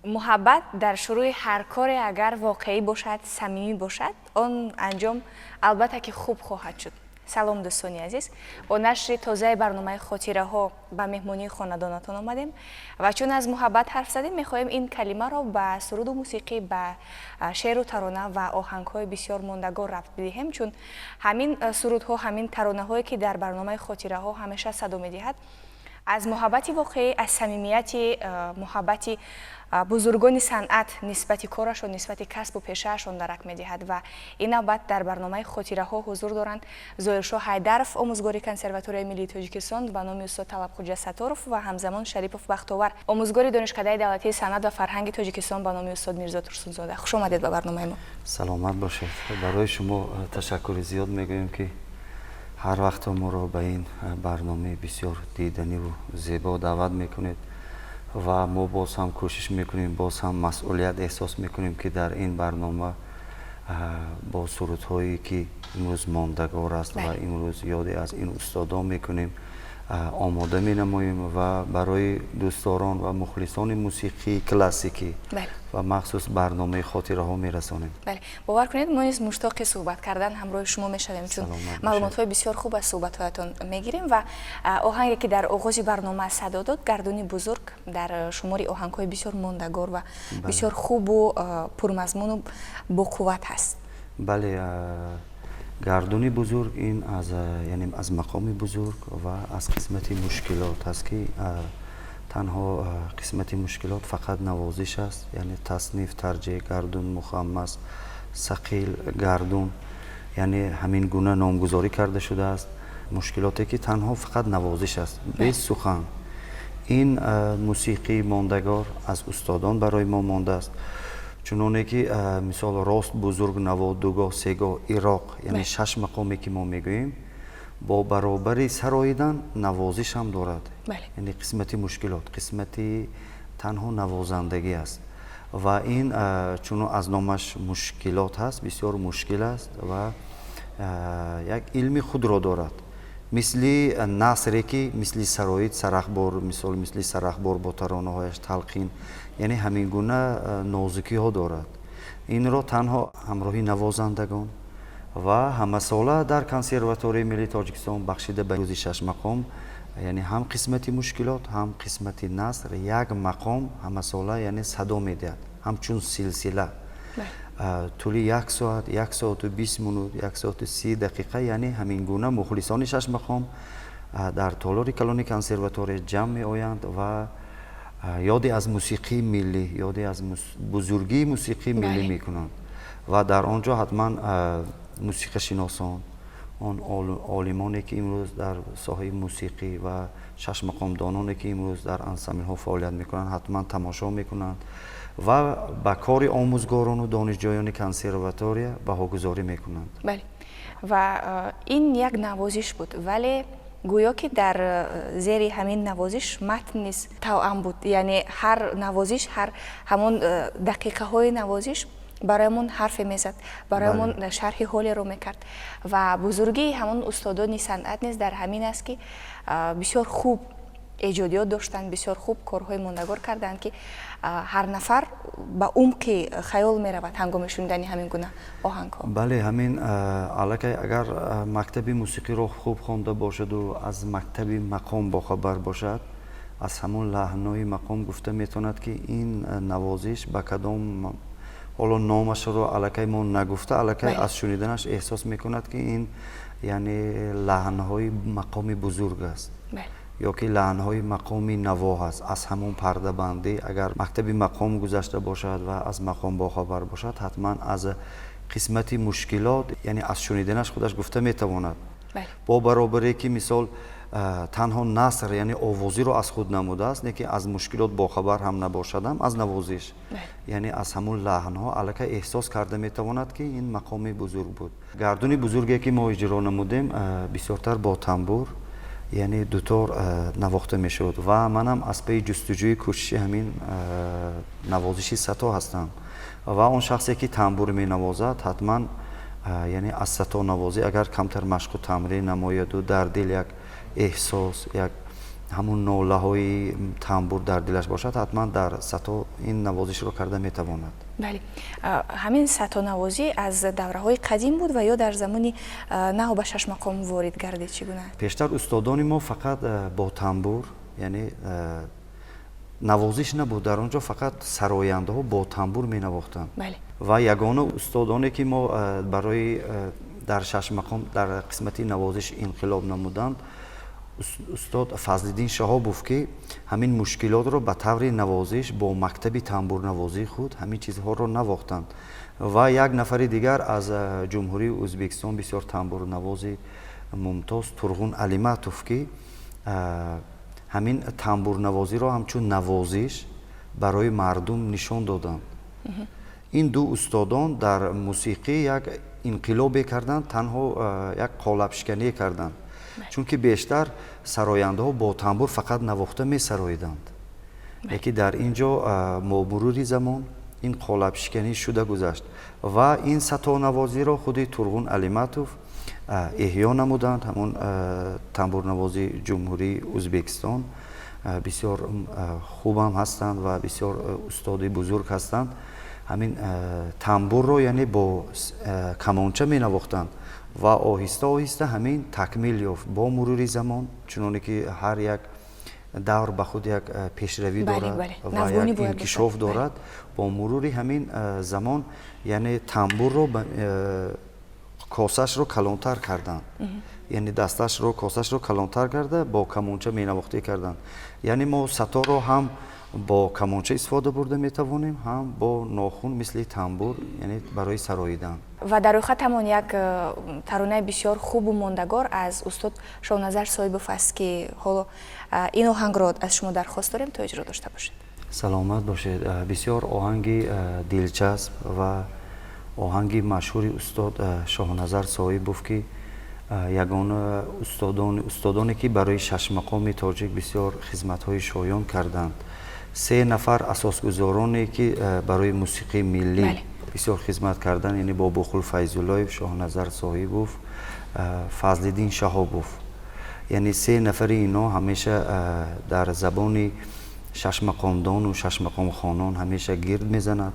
محبت در شروع هر کاری اگر واقعی باشد، صمیمی باشد، آن انجام البته که خوب خواهد شد. سلام دوستانی عزیز، با نشر تازه برنامه خاطره ها به مهمانی خاندانتان آمدیم و چون از محبت حرف زدیم میخواهیم این کلمه را به سرود و موسیقی، به شعر و ترانه و آهنگ های بسیار ماندگار ربط بدهیم، چون همین سرودها، همین ترانه هایی که در برنامه خاطره ها همیشه صدا میدهد از محبتی واقعی، از صمیمیتی، محبتی بزرگان صنعت نسبت کارش و نسبت کسب و پیشه‌شان درک می‌دهد و این نوبت در برنامه خاطره ها حضور دارند ظاهرشاه حیدرов، آموزگار کنسرواتوری ملی تاجیکستان به نام استاد طلبخوجا ستارов و همزمان شریفов بختاور، آموزگار دانشکده دولتی صنعت و فرهنگ تاجیکستان به نام استاد میرزا ترسونزاده. خوش آمدید به برنامه ما. سلامت باشید. برای شما تشکر زیاد میگویم که هر وقت ما را به این برنامه بسیار دیدنی و زیبا دعوت میکنید و ما باز هم کوشش میکنیم، باز هم مسئولیت احساس میکنیم که در این برنامه با سرودهایی که امروز ماندگار است و امروز یادی از این استادان میکنیم آماده می نماییم و برای دوستداران و مخلصان موسیقی کلاسیکی و مخصوص برنامه خاطره ها می رسانیم. بله، باور کنید ما نیز مشتاق صحبت کردن همراه شما میشویم، چون معلومات های بسیار خوب از صحبت هایتان میگیریم و آهنگی که در آغاز برنامه صدا داد، گردونی بزرگ، در شمار آهنگ های بسیار ماندگار و بسیار خوب و پرمضمون و با قوت هست. بله، گردونی بزرگ این از یعنی از مقام بزرگ و از قسمت مشکلات است که تنها قسمت مشکلات فقط نوازش است، یعنی تصنیف، ترجیح، گردون مخمس، ثقیل، گردون، یعنی همین گونه نامگذاری کرده شده است. مشکلاتی که تنها فقط نوازش است، به سخن. این موسیقی ماندگار از استادان برای ما مانده است، چونانه که مثال راست، بزرگ، نوا، دوگاه، سهگاه، عراق، یعنی 6 مقامی که ما میگوییم با برابری سراییدن نوازش هم دارد. یعنی قسمتی مشکلات، قسمتی تنها نوازندگی است و این چون از نامش مشکلات هست بسیار مشکل است و یک علمی خود را دارد. مثل نثری که مثل سراید سرخبار، مثل سرخبار با ترانه هایش تلقین، یعنی همین گونه نازکی ها دارد. این را تنها همراهی نوازندگان و همه ساله در کنسرواتوری ملی تاجیکستان بخشیده به روزی 6 مقام، یعنی هم قسمتی مشکلات هم قسمتی نثر یک مقام همه ساله یعنی صدا میدهد همچون سلسله طولی 1 ساعت، 1 ساعت و 20 منوت، 1 ساعت و 30 دقیقه، یعنی همین گونه مخلصان 6 مقام در تالار کلانی کنسرواتوری جمع می آیند و یادی از موسیقی ملی، یادی از بزرگی موسیقی ملی می کنند و در آنجا حتما موسیقی شناسان، آن عالمانی که امروز در ساحه موسیقی و 6 مقام دانانی که امروز در انسمبل ها فعالیت میکنند حتما تماشا میکنند و با کار آموزگاران و دانشجویان کنسرواتوری بهاگذاری میکنند. بله و این یک نوازش بود، ولی گویا که در زیر همین نوازش متن نیست، توأم بود، یعنی هر نوازش، هر همون دقیقه های نوازش برایمون حرف میزد، برایمون شرح حال رو میکرد و بزرگی همون استادان صنعت نیست در همین است که بسیار خوب ایجادیات داشتند، بسیار خوب کارهای موندگار کردند که هر نفر با عمق خیال میرود هنگام شنیدن همین گونه آهنگ ها. بله، همین الکی اگر مکتب موسیقی رو خوب خوانده باشد و از مکتب مقام باخبر باشد، از همون لحنهای مقام گفته میتوند که این نوازش با کدام، حالا نامش رو الکی ما نگفته، الکی از شنیدنش احساس میکند که این یعنی لحنهای مقامی بزرگ است یا که لحنهای مقامی نوا هست. از همون پرده بندی اگر مکتب مقام گذشته باشد و از مقام باخبر باشد، حتما از قسمتی مشکلات یعنی از شنیدنش خودش گفته میتواند. با برابری که مثال تنها نثر یعنی آوازی رو از خود نموده است، نه که از مشکلات باخبر هم نباشدم، از نوازش یعنی از همون لحن ها الکی احساس کرده میتواند که این مقامی بزرگ بود. گردونی بزرگی که ما اجرا نمودیم بسیارتر با تنبور یعنی دوتار نواخته میشد و منم از پی جستجوی کوشش همین نوازشی ستا هستم و اون شخصی که تنبور می نوازد حتما یعنی از ستا نوازی اگر کمتر مشق و تمرین نماید و در دل یک احساس، یک همون ناله های تنبور در دلش باشد، حتما در ستا این نوازش رو کرده میتواند. بله، همین ستا نوازی از دوره های قدیم بود و یا در زمانی نه به 6 مقام وارد گردید چگونه؟ پیشتر استادان ما فقط با تنبور یعنی نوازش نبود، در آنجا فقط سراینده ها با تنبور می نواختند و یگانه استادانی که ما برای در 6 مقام در قسمتی نوازش انقلاب نمودند استاد فضل‌الدین شهابوف که همین مشکلات رو به طور نوازش با مکتب تنبور نوازی خود همین چیزها رو نواختند و یک نفر دیگر از جمهوری ازبکستان بسیار تنبور نوازی ممتاز ترغون علیمتوف که همین تنبور نوازی رو همچون نوازش برای مردم نشان دادند. این دو استادان در موسیقی یک انقلابی کردند، تنها یک قالب‌شکنی کردند، چون که بیشتر سراینده ها با تنبور فقط نواخته می سراییدند، یکی در اینجا با مرور زمان این قالب‌شکنی شده گذشت و این ستا نوازی را خود ترغون علیمتوف احیا نمودند. همون تنبور نوازی جمهوری ازبکستان بسیار خوب هم هستند و بسیار استاد بزرگ هستند. همین تنبور رو یعنی با کمانچه می نواختند و آهسته آهسته همین تکمیل یافت با مرور زمان، چنانه که هر یک دور به خود یک پیشروی دارد و یک انکشاف دارد. با مرور همین زمان یعنی تنبور رو کاسش رو کلانتر کردند، یعنی دستش رو کاسش رو کلانتر کرده با کمانچه می نواخته کردند. یعنی ما ستا رو هم با کمانچه استفاده برده می توانیم، هم با ناخون مثل تنبور یعنی برای سراییدن. و در واقع همون یک ترانه بسیار خوب و ماندگار از استاد شاهنظر صایبوف است که حالا این آهنگ را از شما درخواست داریم تا اجرا داشته باشید. سلامت باشید. بسیار آهنگی دلچسب و آهنگی مشهور استاد شاهنظر صایبوف که ягона устодоне ки барои шашмақоми тоҷик бисёр хизматҳои шоён карданд. 3 нафар асосгузороне ки барои мусиқии миллӣ бисёр хизмат карданд, яъне Бобухул Файзуллоев, Шоҳназар Соҳибов, Фазлиддин Шаҳобов. яъне 3 нафари ино ҳамеша дар забони шашмақомдону шашмақомхонон ҳамеша гирд мезанад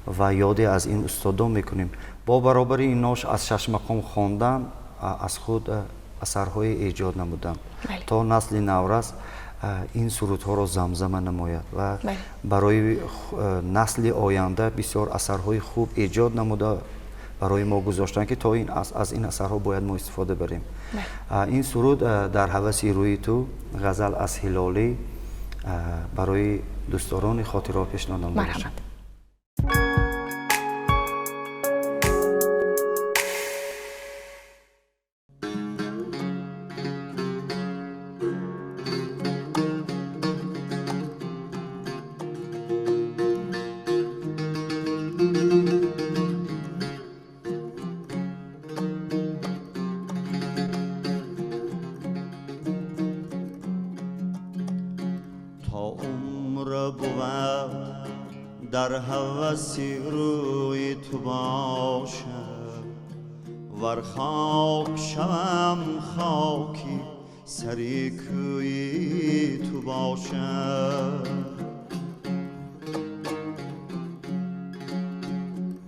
ва ёде аз ин устодон мекунем. бо баробари инош аз шашмақом хондан аз худ асарҳое эҷод намуданд то насли наврас ин сурудҳоро замзама намояд ва барои насли оянда бисёр асарҳои хуб эҷод намуда барои мо гузоштанд ки то аз ин асарҳо бояд мо истифода барем. ин суруд дар ҳаваси рӯи ту ғазал аз ҳилолӣ барои дӯстдорони хотиро пешниҳод намуда бошад. در هوسی روی تو باشم ور خاک شوم خاکی سری کوی تو باشم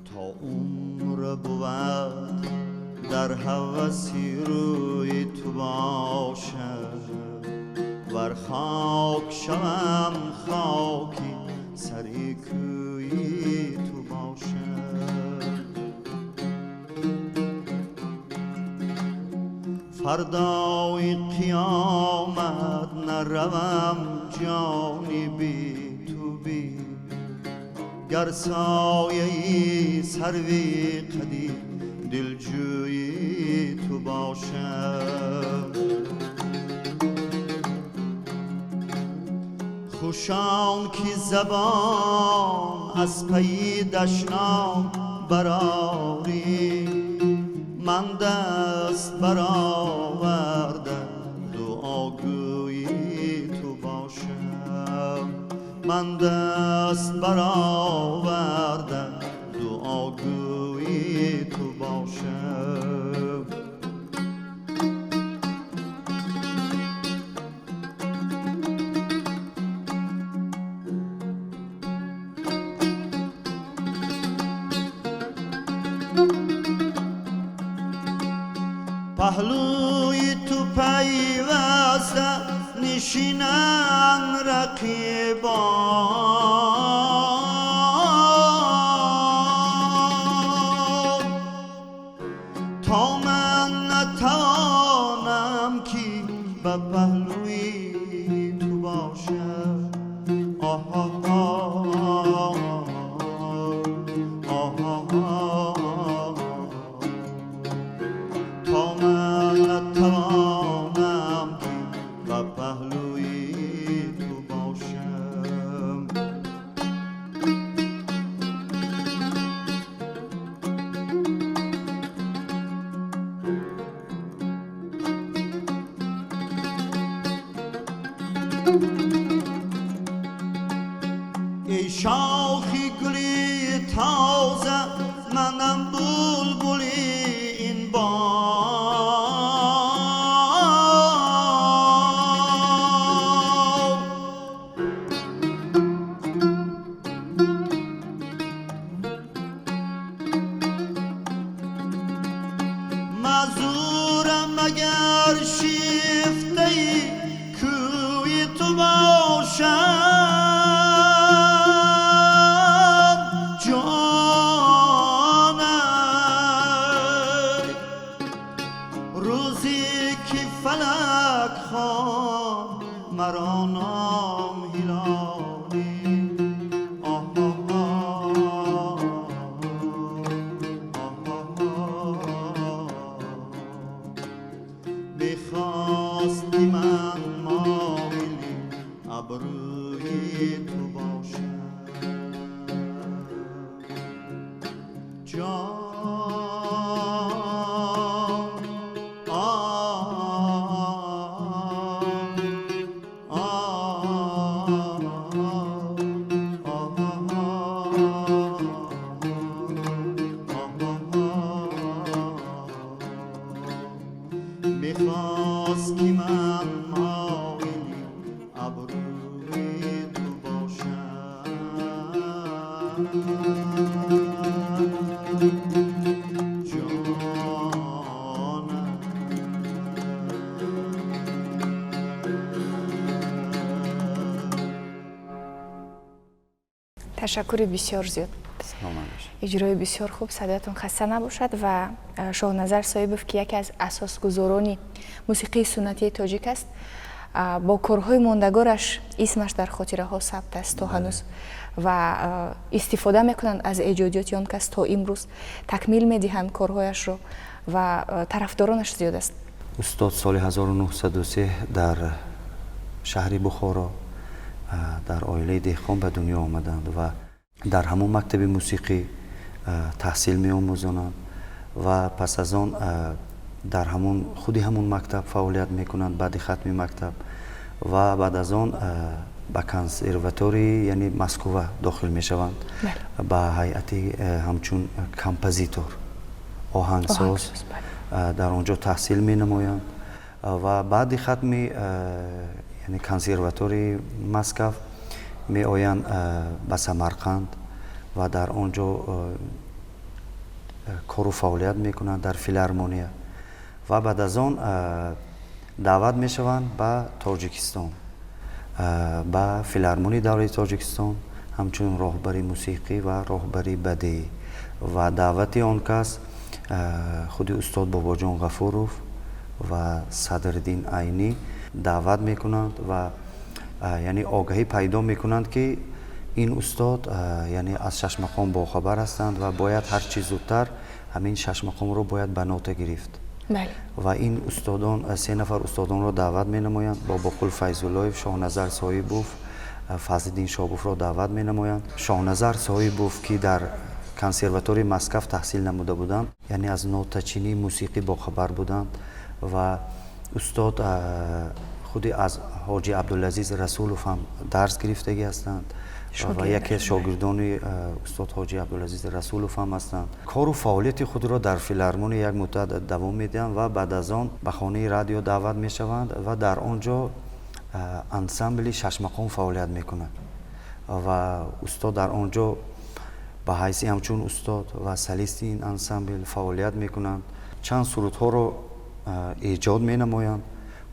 تا عمر بود در هوسی روی تو باشم ور خاک شوم خاکی سری کوی تو باشم فردای قیامت نروم جانی بی تو بی گر سایه سروی قدی دلجویی تو باشم خوشان کی زبان از پی دشنام براری من دست برآورده دعاگویی تو باشم من دست برآورده دعاگویی تو باشم پهلوی تو پیوسته نشینن رقیبان تا من نتوانم که به پهلوی تو باشم آها تا من نتوانم که به پهلوی تو باشم ای شاخی گلی تازه منم بلبلی این باغ معذورم اگر شیفته کوی تو باشم روزی که فلک خوان مرا نام هلالی آها بخواستی من مایلی ابروی تو باشم جان تشکر بسیار زیاد. سلام علیکم. اجرای بسیار خوب، صداتون خسته نباشد و شاهنظر صایبوف که یکی از اساسگذاران موسیقی سنتی تاجیک است، با کارهای ماندگارش اسمش در خاطره ها ثبت است تا هنوز و استفاده میکنند از ایجادیات آن کس تا امروز تکمیل میدهند کارهایش رو و طرفدارانش زیاد است. استاد سال 1903 در شهر بخارا در عائله دهقان به دنیا آمدند و در همون مکتب موسیقی تحصیل می آموزند و پس از آن در خودی همون مکتب فعالیت می کنند بعد ختم مکتب و بعد از آن به کنسرواتوری یعنی مسکو داخل می شوند به هیئت همچون کمپوزیتور آهنگساز در آنجا تحصیل می نمایند و بعد ختم یعنی کنسرواتوری مسکو می آیند به سمرقند و در آنجا کار و فعالیت می کنند در فیلارمونیا و بعد از آن دعوت می شوند به تاجیکستان به فیلارمونی دولت تاجیکستان همچون راهبری موسیقی و راهبری بدیعی و دعوتی آن کس خود استاد باباجان غفوروف و صدرالدین عینی دعوت می کنند و یعنی آگاهی پیدا می کنند که این استاد یعنی از شش مقام باخبر هستند و باید هر چیز زودتر همین شش مقام رو باید به نوته گرفت. بله. و این استادان 3 نفر استادان را دعوت می نمایند، بابا قل فیض‌الله، شاهنظر صایبوف، فضل‌الدین شاگوف را دعوت می نمایند. شاهنظر صایبوف که در کنسرواتوری مسکو تحصیل نموده بودند یعنی از نوته چینی موسیقی باخبر بودند و استاد خودی از حاجی عبدالعزیز رسولوف هم درس گرفتگی هستند و یکی از شاگردان استاد حاجی عبدالعزیز رسولوف هم هستند. کار و فعالیت خود را در فیلارمونی یک مدت دوام میدهند و بعد از آن به خانه رادیو دعوت می شوند و در آنجا انسامبل شش مقام فعالیت میکنند و استاد در آنجا به حیث همچون استاد و سلیست این انسامبل فعالیت میکنند. چند سرودها را ایجاد می نمایند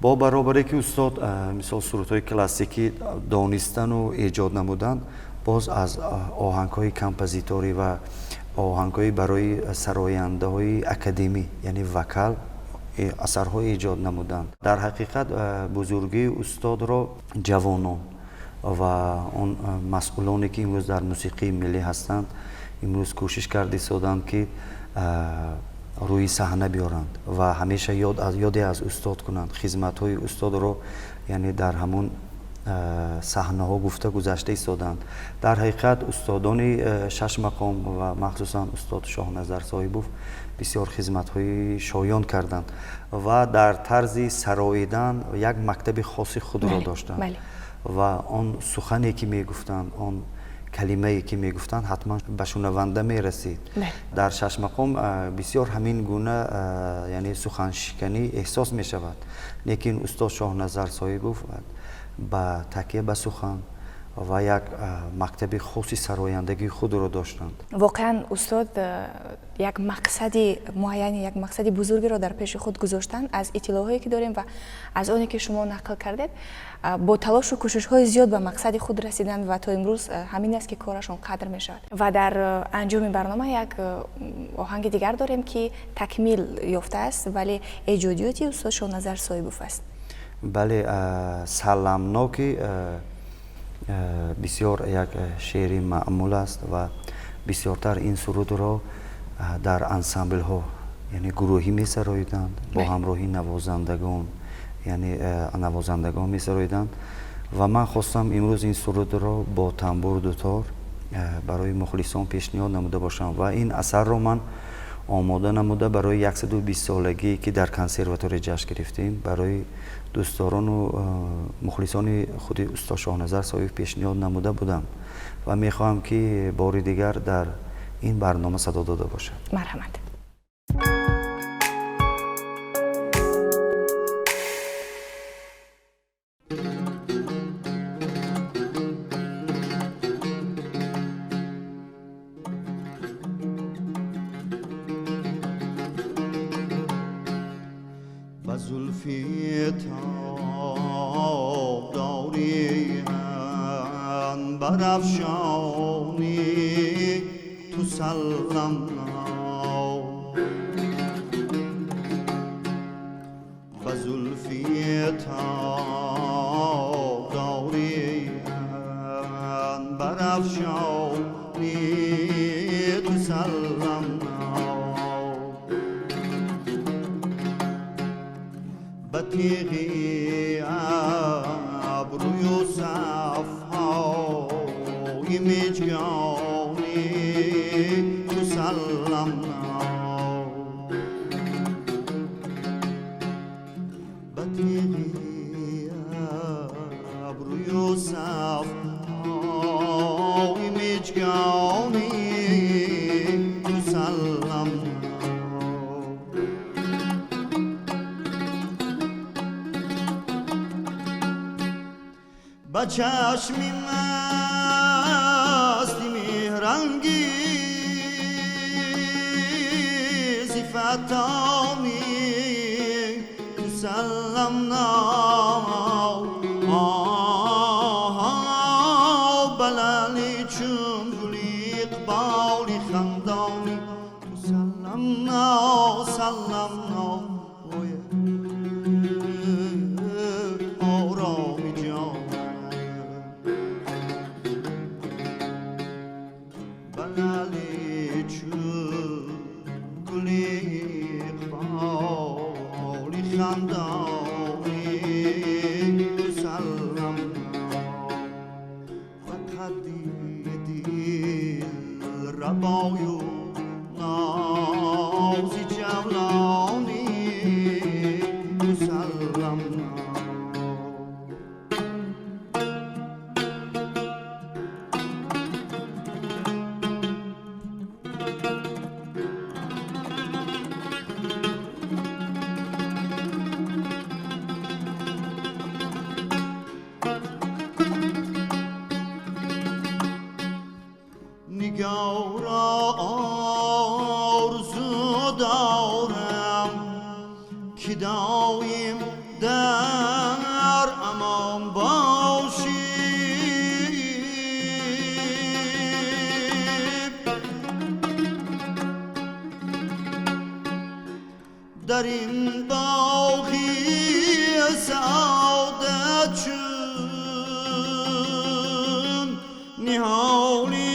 با برابری که استاد مثال سرودهای کلاسیکی دانستن و ایجاد نمودن، باز از آهنگ‌های کمپوزیتوری و آهنگ‌های برای سراینده های اکادمی یعنی وکل اثرهای ایجاد نمودن. در حقیقت بزرگی استاد را جوانان و اون مسئولانی که امروز در موسیقی ملی هستند امروز کوشش کرده سودند که روی صحنه بیارند و همیشه یادی از استاد کنند، خدمت های استاد رو یعنی در همون صحنه ها گفته گذشته ایستادند. در حقیقت استادان شش مقام و مخصوصا استاد شاهنظر صایبوف بسیار خدمت های شایان کردند و در طرز سراییدن یک مکتب خاص خود را داشتند و آن سخنی که می گفتند، آن کلمه‌ای که میگفتند حتما به شنونده میرسید. در شش مقام بسیار همین گونه یعنی سخن شکنی احساس می شود، لیکن استاد شاهنظر صایبوف با تکیه به سخن و یک مکتب خاصی سرایندگی خود را داشتند. واقعا استاد یک مقصد معین، یک مقصد بزرگی را در پیش خود گذاشتند. از اطلاعاتی که داریم و از آنی که شما نقل کردید با تلاش و کوشش های زیاد به مقصد خود رسیدند و تا امروز همین است که کارشون قدر می شود. و در انجام برنامه یک آهنگ دیگر داریم که تکمیل یافته است ولی ایجادیاتی استاد شاهنظر صایبوف است. بله، سلامناکی بسیار یک شعری معمول است و بسیارتر این سرود را در انسامبل ها یعنی گروهی می سراییدند با همراهی نوازندگان یعنی نوازندگان می سراییدند و من خواستم امروز این سرود را با تنبور دوتار برای مخلصان پیشنهاد نموده باشم و این اثر را من آماده نموده برای 120 سالگی که در کنسرواتوری جشن گرفتیم برای دوستداران و مخلصان خود استاد شاهنظر صایبوف پیشنهاد نموده بودم و میخواهم که بار دیگر در این برنامه صدا داده باشد. مرحمت. برافشانی تو سلم ناو به زلفی تاب داری برافشانی تو سلم ناو به تیغی ابروی و صفهای میجگانی تو سلم ناو به تیغی ابروی و صفهای میجگانی تو سلم ناو با چشمی مستی مهرنگیزی فتانی تو سلم ناو بلالی چون گلی اقبالی خندانی تو سلم ناو سلم ناو آرامی جان بلالی چون گلی اقبالی خندانی تو سلم ناو فقط دیل ربایو نازی جولانی تو سلم ناو نگاه را آرزو دارم که دایم در امان باشی در این باغی سعادت چون نهالی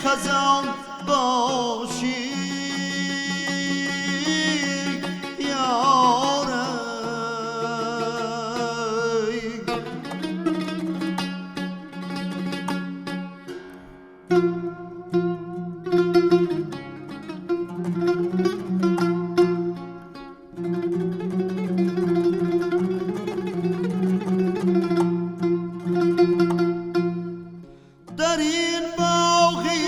خزان باشی یاری در این باغی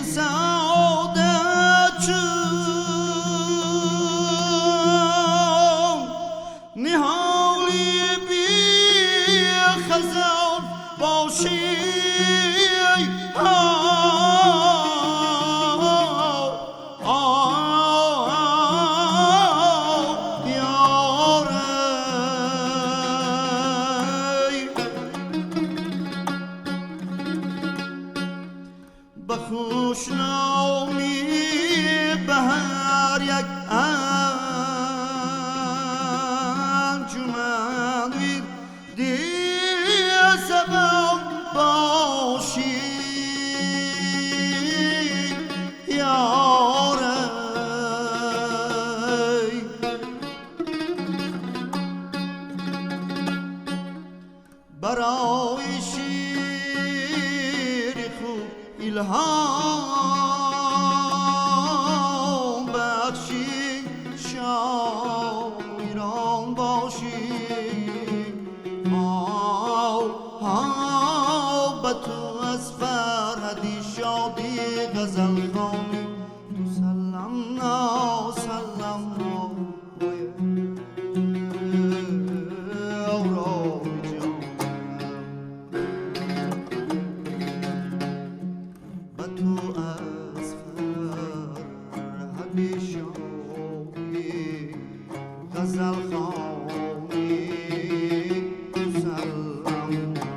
سعادت چون نهالی بی خزان باشی بخوشنامی به هر یک انجمن ویردی سبب باشی یاری برای شیر خوب الهام بخشی شاعران باشی به تو از فرهدی شادی غزل خوانی تو سلم نا سلم نا آرامی جانم به تو از فرهدی شادی غزل خوانی تو سلم نا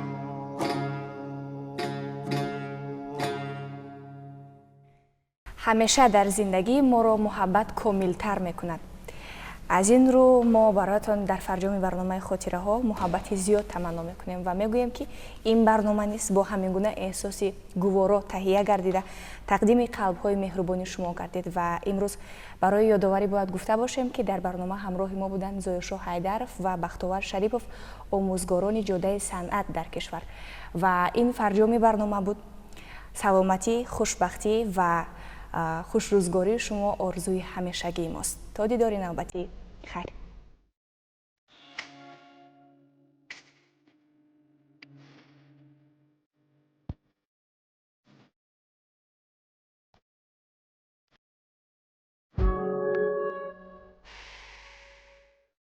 ҳамеша дар зиндагӣ моро муҳаббат комилтар мекунад. аз ин рӯ мо бароятон дар фарҷоми барномаи хотираҳо муҳаббати зиёд таманно мекунем ва мегӯем ки ин барнома низ бо ҳамин гуна эҳсоси гуворо таҳия гардида тақдими қалбҳои меҳрубони шумо гардид. Ва имрӯз барои ёдоварӣ бояд гуфта бошем ки дар барнома ҳамроҳи мо буданд Зояшоҳ Ҳайдаров ва Бахтовар Шарипов, омӯзгорони ҷодаи санъат дар кишвар. Ва ин фарҷоми барнома буд. саломатӣ, хушбахтӣ ва хушрӯзгории шумо орзуи ҳамешагии мост. То дидори навбатӣ, хайр.